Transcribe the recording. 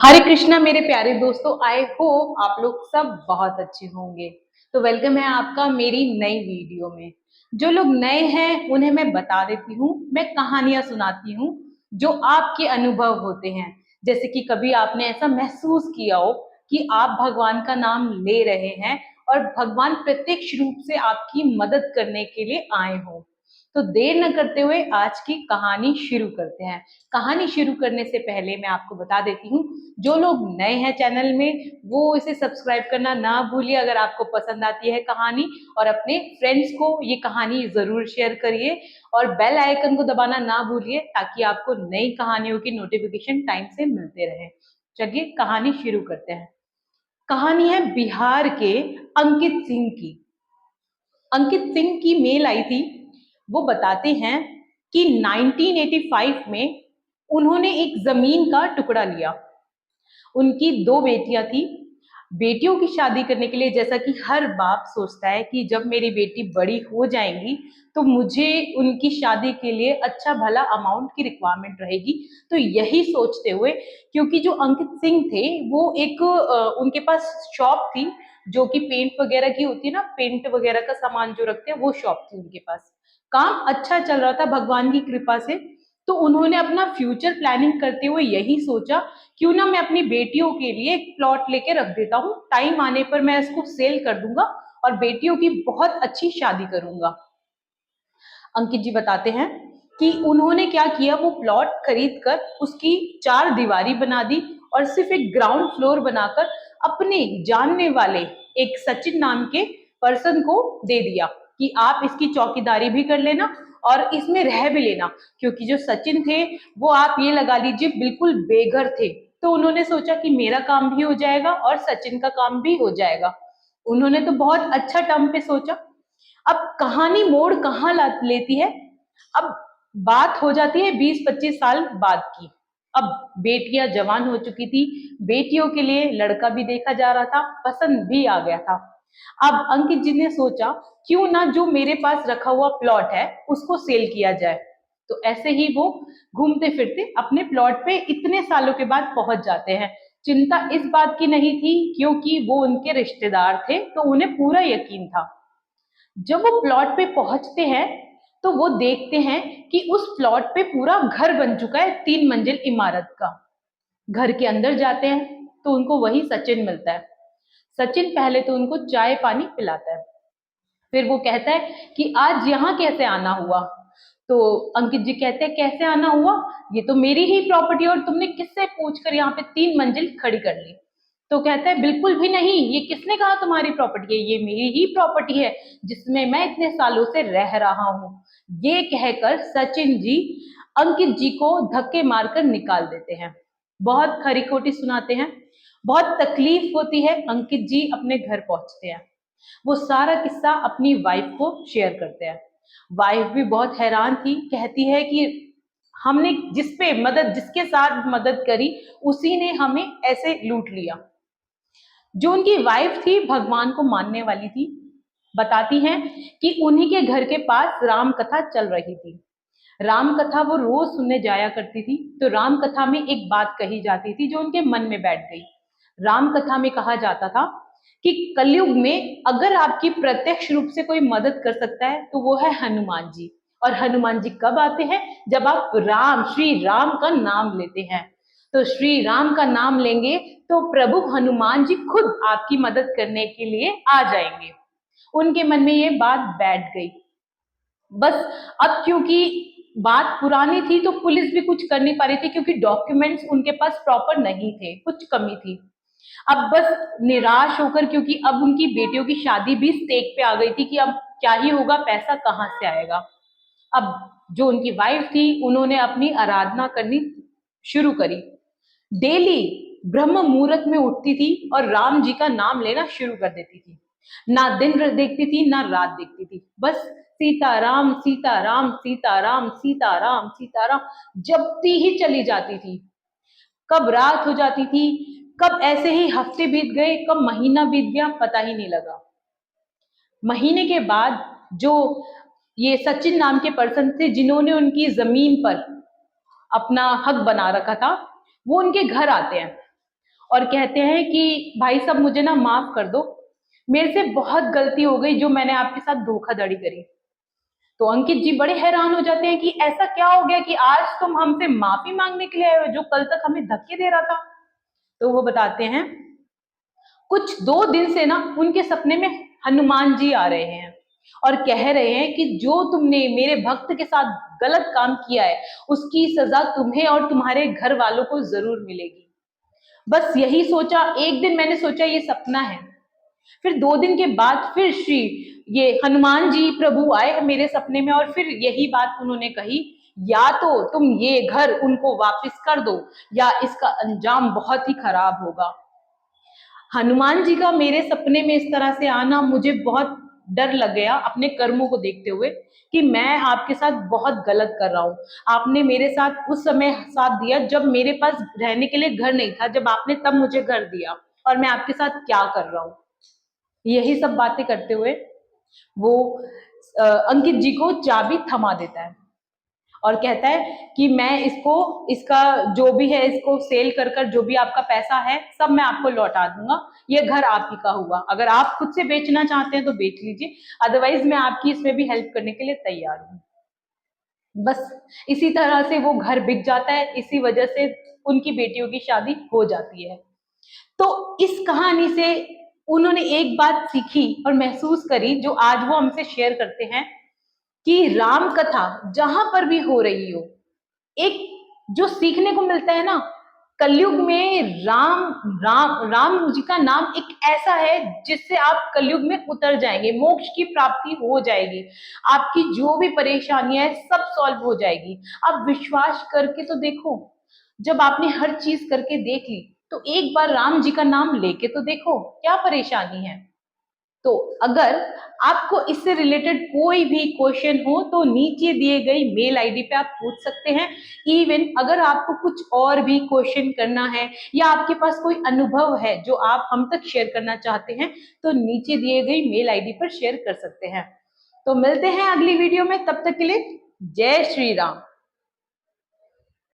हरे कृष्णा मेरे प्यारे दोस्तों, आई होप आप लोग सब बहुत अच्छे होंगे। तो वेलकम है आपका मेरी नई वीडियो में। जो लोग नए हैं उन्हें मैं बता देती हूँ, मैं कहानियां सुनाती हूँ जो आपके अनुभव होते हैं। जैसे कि कभी आपने ऐसा महसूस किया हो कि आप भगवान का नाम ले रहे हैं और भगवान प्रत्यक्ष रूप से आपकी मदद करने के लिए आए हो। तो देर न करते हुए आज की कहानी शुरू करते हैं। कहानी शुरू करने से पहले मैं आपको बता देती हूँ, जो लोग नए हैं चैनल में वो इसे सब्सक्राइब करना ना भूलिए अगर आपको पसंद आती है कहानी, और अपने फ्रेंड्स को ये कहानी जरूर शेयर करिए और बेल आइकन को दबाना ना भूलिए ताकि आपको नई कहानियों की नोटिफिकेशन टाइम से मिलते रहे। चलिए कहानी शुरू करते हैं। कहानी है बिहार के अंकित सिंह की। अंकित सिंह की मेल आई थी। वो बताते हैं कि 1985 में उन्होंने एक जमीन का टुकड़ा लिया। उनकी दो बेटियां थी। बेटियों की शादी करने के लिए, जैसा कि हर बाप सोचता है कि जब मेरी बेटी बड़ी हो जाएंगी तो मुझे उनकी शादी के लिए अच्छा भला अमाउंट की रिक्वायरमेंट रहेगी। तो यही सोचते हुए, क्योंकि जो अंकित सिंह थे वो एक उनके पास शॉप थी जो कि पेंट वगैरह की होती है ना, पेंट वगैरह का सामान जो रखते हैं वो शॉप थी उनके पास। काम अच्छा चल रहा था भगवान की कृपा से। तो उन्होंने अपना फ्यूचर प्लानिंग करते हुए यही सोचा, क्यों ना मैं अपनी बेटियों के लिए एक प्लॉट लेके रख देता हूँ, टाइम आने पर मैं इसको सेल कर दूंगा और बेटियों की बहुत अच्छी शादी करूंगा। अंकित जी बताते हैं कि उन्होंने क्या किया, वो प्लॉट खरीद कर उसकी चार दीवारी बना दी और सिर्फ एक ग्राउंड फ्लोर बनाकर अपने जानने वाले एक सचिन नाम के पर्सन को दे दिया कि आप इसकी चौकीदारी भी कर लेना और इसमें रह भी लेना। क्योंकि जो सचिन थे वो आप ये लगा लीजिए बिल्कुल बेघर थे। तो उन्होंने सोचा कि मेरा काम भी हो जाएगा और सचिन का काम भी हो जाएगा। उन्होंने तो बहुत अच्छा टर्म पे सोचा। अब कहानी मोड़ कहाँ लेती है। अब बात हो जाती है 20-25 साल बाद की। अब बेटियां जवान हो चुकी थी, बेटियों के लिए लड़का भी देखा जा रहा था, पसंद भी आ गया था। अब अंकित जी ने सोचा, क्यों ना जो मेरे पास रखा हुआ प्लॉट है उसको सेल किया जाए। तो ऐसे ही वो घूमते फिरते अपने प्लॉट पे इतने सालों के बाद पहुंच जाते हैं। चिंता इस बात की नहीं थी क्योंकि वो उनके रिश्तेदार थे तो उन्हें पूरा यकीन था। जब वो प्लॉट पे पहुंचते हैं तो वो देखते हैं कि उस प्लॉट पे पूरा घर बन चुका है, 3 मंजिल इमारत का। घर के अंदर जाते हैं तो उनको वही सचिन मिलता है। सचिन पहले तो उनको चाय पानी पिलाता है, फिर वो कहता है कि आज यहाँ कैसे आना हुआ। तो अंकित जी कहते हैं, कैसे आना हुआ, ये तो मेरी ही प्रॉपर्टी और तुमने किससे पूछ कर यहाँ पे 3 मंजिल खड़ी कर ली। तो कहता है, बिल्कुल भी नहीं, ये किसने कहा तुम्हारी प्रॉपर्टी है, ये मेरी ही प्रॉपर्टी है जिसमें मैं इतने सालों से रह रहा हूँ। ये कहकर सचिन जी अंकित जी को धक्के मारकर निकाल देते हैं। बहुत खरी खोटी सुनाते हैं। बहुत तकलीफ होती है। अंकित जी अपने घर पहुंचते हैं। वो सारा किस्सा अपनी वाइफ को शेयर करते हैं। वाइफ भी बहुत हैरान थी, कहती है कि हमने जिसके साथ मदद करी उसी ने हमें ऐसे लूट लिया। जो उनकी वाइफ थी भगवान को मानने वाली थी। बताती हैं कि उन्हीं के घर के पास राम कथा चल रही थी। राम कथा वो रोज सुनने जाया करती थी। तो राम कथा में एक बात कही जाती थी जो उनके मन में बैठ गई। राम कथा में कहा जाता था कि कलयुग में अगर आपकी प्रत्यक्ष रूप से कोई मदद कर सकता है तो वो है हनुमान जी। और हनुमान जी कब आते हैं, जब आप श्री राम का नाम लेते हैं। तो श्री राम का नाम लेंगे तो प्रभु हनुमान जी खुद आपकी मदद करने के लिए आ जाएंगे। उनके मन में ये बात बैठ गई। बस अब क्योंकि बात पुरानी थी तो पुलिस भी कुछ कर नहीं पा रही थी, क्योंकि डॉक्यूमेंट्स उनके पास प्रॉपर नहीं थे, कुछ कमी थी। अब बस निराश होकर, क्योंकि अब उनकी बेटियों की शादी भी स्टेक पे आ गई थी कि अब क्या ही होगा, पैसा कहाँ से आएगा। अब जो उनकी वाइफ थी उन्होंने अपनी आराधना करनी शुरू करी। डेली ब्रह्म मुहूर्त में उठती थी और राम जी का नाम लेना शुरू कर देती थी। ना दिन देखती थी ना रात देखती थी, बस सीताराम सीताराम सीताराम सीताराम सीताराम जपती ही चली जाती थी। कब रात हो जाती थी, कब ऐसे ही हफ्ते बीत गए, कब महीना बीत गया, पता ही नहीं लगा। महीने के बाद जो ये सचिन नाम के पर्सन थे जिन्होंने उनकी जमीन पर अपना हक बना रखा था, वो उनके घर आते हैं। और कहते हैं कि भाई साहब मुझे ना माफ कर दो, मेरे से बहुत गलती हो गई जो मैंने आपके साथ धोखाधड़ी करी। तो अंकित जी बड़े हैरान हो जाते हैं कि ऐसा क्या हो गया कि आज तुम हमसे माफी मांगने के लिए आए हो जो कल तक हमें धक्के दे रहा था। तो वो बताते हैं कुछ 2 दिन से ना उनके सपने में हनुमान जी आ रहे हैं और कह रहे हैं कि जो तुमने मेरे भक्त के साथ गलत काम किया है उसकी सजा तुम्हें और तुम्हारे घर वालों को जरूर मिलेगी। बस यही सोचा, एक दिन मैंने सोचा ये सपना है, फिर 2 दिन के बाद फिर श्री ये हनुमान जी प्रभु आए मेरे सपने में और फिर यही बात उन्होंने कही, या तो तुम ये घर उनको वापस कर दो या इसका अंजाम बहुत ही खराब होगा। हनुमान जी का मेरे सपने में इस तरह से आना मुझे बहुत डर लग गया अपने कर्मों को देखते हुए कि मैं आपके साथ बहुत गलत कर रहा हूँ। आपने मेरे साथ उस समय साथ दिया जब मेरे पास रहने के लिए घर नहीं था, जब आपने तब मुझे घर दिया, और मैं आपके साथ क्या कर रहा हूँ। यही सब बातें करते हुए वो अंकित जी को चाबी थमा देता है और कहता है कि मैं इसको, इसका जो भी है इसको सेल कर कर जो भी आपका पैसा है सब मैं आपको लौटा दूंगा, ये घर आप ही का हुआ, अगर आप खुद से बेचना चाहते हैं तो बेच लीजिए, अदरवाइज मैं आपकी इसमें भी हेल्प करने के लिए तैयार हूँ। बस इसी तरह से वो घर बिक जाता है, इसी वजह से उनकी बेटियों की शादी हो जाती है। तो इस कहानी से उन्होंने एक बात सीखी और महसूस करी जो आज वो हमसे शेयर करते हैं कि राम कथा जहां पर भी हो रही हो, एक जो सीखने को मिलता है ना, कलयुग में राम राम राम जी का नाम एक ऐसा है जिससे आप कलयुग में उतर जाएंगे, मोक्ष की प्राप्ति हो जाएगी, आपकी जो भी परेशानियां है सब सॉल्व हो जाएगी। आप विश्वास करके तो देखो, जब आपने हर चीज करके देख ली तो एक बार राम जी का नाम लेके तो देखो, क्या परेशानी है। तो अगर आपको इससे रिलेटेड कोई भी क्वेश्चन हो तो नीचे दिए गई मेल आईडी पे आप पूछ सकते हैं। इवन अगर आपको कुछ और भी क्वेश्चन करना है या आपके पास कोई अनुभव है जो आप हम तक शेयर करना चाहते हैं तो नीचे दिए गई मेल आईडी पर शेयर कर सकते हैं। तो मिलते हैं अगली वीडियो में, तब तक के लिए जय श्री राम।